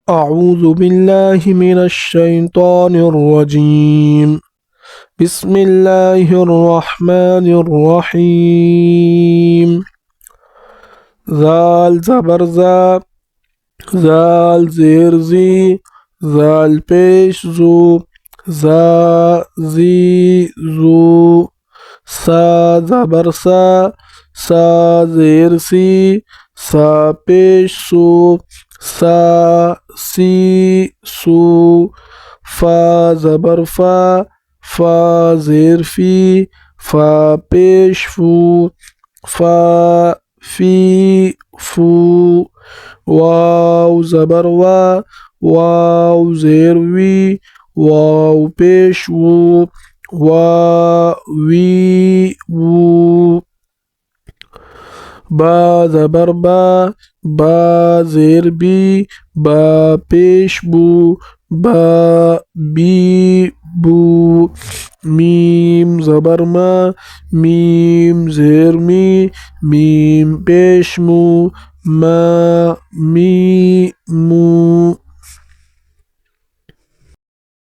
أعوذ بالله من الشيطان الرجيم. بسم الله الرحمن الرحيم. ذال زبر ذا، ذال زیر زی، ذال پیش زو، ذا زی زو. سا زبر سا، سا زیر سی، سا پیش سو، سا سی سو. فا زبر فا، فا زیر فی، فا پیش فو، فا فی فو. واو زبر وا، واو زیر وی، واو پیش وو، وا وی وو. با زبر با، با زیر بی، با پیش بو، با بی بو. میم زبر ما، میم زیر می، میم پیش مو، ما می